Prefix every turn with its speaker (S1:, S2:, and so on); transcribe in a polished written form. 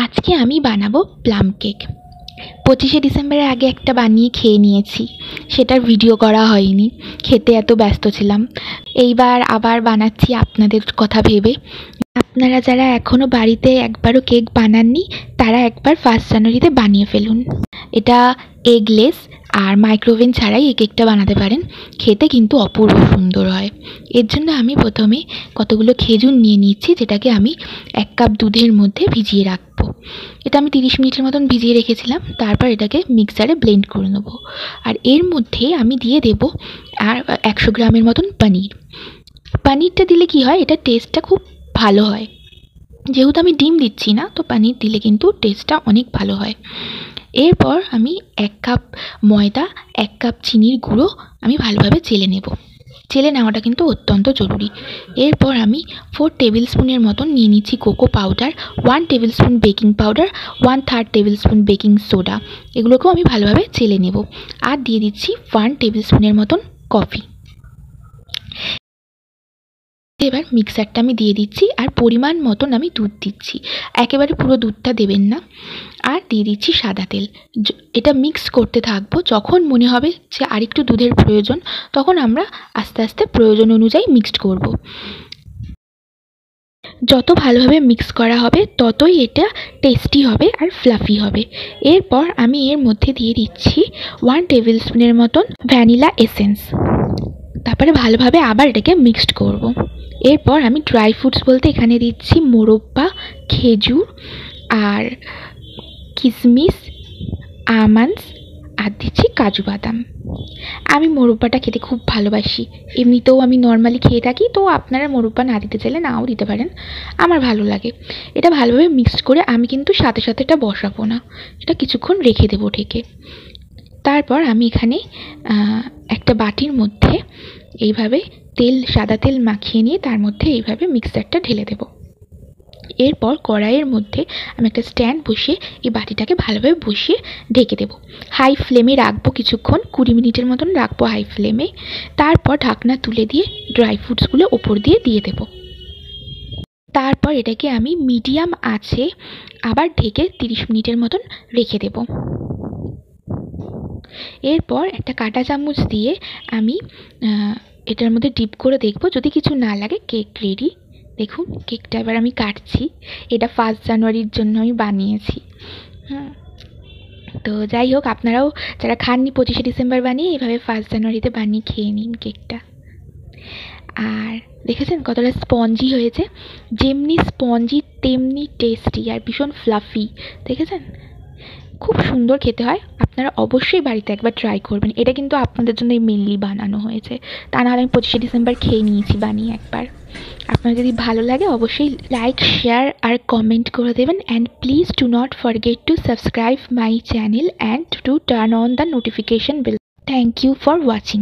S1: আজকে আমি বানাবো প্লাম কেক। 25শে ডিসেম্বরের আগে একটা বানিয়ে খেয়ে নিয়েছি, সেটার ভিডিও করা হয়নি, খেতে এত ব্যস্ত ছিলাম। এইবার আবার বানাচ্ছি আপনাদের কথা ভেবে। আপনারা যারা এখনও বাড়িতে একবারও কেক বানাননি তারা একবার 1 জানুয়ারিতে বানিয়ে ফেলুন। এটা এগলেস আর মাইক্রোওভেন ছাড়াই এই কেকটা বানাতে পারেন, খেতে কিন্তু অপূর্ব সুন্দর হয়। এর জন্য আমি প্রথমে কতগুলো খেজুর নিয়ে নিচ্ছি, যেটাকে আমি 1 কাপ দুধের মধ্যে ভিজিয়ে রাখবো। এটা আমি 30 মিনিটের মতন ভিজিয়ে রেখেছিলাম। তারপর এটাকে মিক্সারে ব্লেন্ড করে নেব। আর এর মধ্যে আমি দিয়ে দেব আর 100 গ্রামের মতন পনির। পনিরটা দিলে কি হয়, এটা টেস্টটা খুব ভালো হয়। যেহেতু আমি ডিম দিচ্ছি না, তো পনির দিলে কিন্তু টেস্টটা অনেক ভালো হয়। এরপর আমি 1 কাপ ময়দা, 1 কাপ চিনির গুঁড়ো আমি ভালোভাবে চেলে নেব। চেলে নেওয়াটা কিন্তু অত্যন্ত জরুরি। এরপর আমি 4 টেবিল স্পুনের মতন নিয়ে নিচ্ছি cocoa powder, 1 tablespoon baking powder, 1/3 tablespoon baking soda. এগুলোকেও আমি ভালোভাবে চেলে নেব। আর দিয়ে দিচ্ছি 1 টেবিল স্পুনের মতন কফি। এবার মিক্সারটা আমি দিয়ে দিচ্ছি আর পরিমাণ মতন আমি দুধ দিচ্ছি, একেবারে পুরো দুধটা দেবেন না। আর দিয়ে দিচ্ছি সাদা তেল। এটা মিক্স করতে থাকবো। যখন মনে হবে যে আরেকটু দুধের প্রয়োজন, তখন আমরা আস্তে আস্তে প্রয়োজন অনুযায়ী মিক্সড করব। যত ভালোভাবে মিক্স করা হবে ততই এটা টেস্টি হবে আর ফ্লাফি হবে। এরপর আমি এর মধ্যে দিয়ে দিচ্ছি 1 টেবিল স্পুনের মতন ভ্যানিলা এসেন্স। তারপরে ভালোভাবে আবার এটাকে মিক্সড করব। এরপর আমি ড্রাই ফ্রুটস বলতে এখানে দিচ্ছি মোরব্বা, খেজুর আর কিশমিশ, আমন্ডস আর দিচ্ছি কাজু বাদাম। আমি মোরব্বাটা খেতে খুব ভালোবাসি, এমনিতেও আমি নর্মালি খেয়ে থাকি, তো আপনারা মোরব্বা না দিতে চাইলে নাও দিতে পারেন, আমার ভালো লাগে। এটা ভালোভাবে মিক্সড করে আমি কিন্তু সাথে সাথে এটা বসাবো না, এটা কিছুক্ষণ রেখে দেবো ঢেকে। তারপর আমি এখানে একটা বাটির মধ্যে এইভাবে সাদা তেল মাখিয়ে নিয়ে তার মধ্যে এইভাবে মিক্সচারটা ঢেলে দেব। এরপর কড়াইয়ের মধ্যে আমি একটা স্ট্যান্ড বসিয়ে এই বাটিটাকে ভালোভাবে বসিয়ে ঢেকে দেব। হাই ফ্লেমে রাখবো কিছুক্ষণ, 20 মিনিটের মতন রাখবো হাই ফ্লেমে। তারপর ঢাকনা তুলে দিয়ে ড্রাই ফ্রুটসগুলো ওপর দিয়ে দেব। তারপর এটাকে আমি মিডিয়াম আঁচে আবার ঢেকে 30 মিনিটের মতন রেখে দেব। এরপর একটা কাঁটা চামচ দিয়ে আমি এটার মধ্যে ডিপ করে দেখব, যদি কিছু না লাগে কেক রেডি। দেখুন কেকটা এবার আমি কাটছি। এটা 1 জানুয়ারির জন্য আমি বানিয়েছি। তো যাই হোক, আপনারাও যারা খাননি 25শে ডিসেম্বর বানিয়ে এইভাবে 1 জানুয়ারিতে বানিয়ে খেয়ে নিন কেকটা। আর দেখেছেন কতটা স্পঞ্জি হয়েছে, যেমনি স্পঞ্জি তেমনি টেস্টি আর ভীষণ ফ্লাফি। দেখেছেন খুব সুন্দর খেতে হয়। আপনারা অবশ্যই বাড়িতে একবার ট্রাই করবেন। এটা কিন্তু আপনাদের জন্যই মেনলি বানানো হয়েছে, তা নাহলে আমি 25শে ডিসেম্বর খেয়ে নিয়েছি বানিয়ে একবার। আপনার যদি ভালো লাগে অবশ্যই লাইক, শেয়ার আর কমেন্ট করে দেবেন। And please do not forget to subscribe my channel and to turn on the notification bell. Thank you for watching.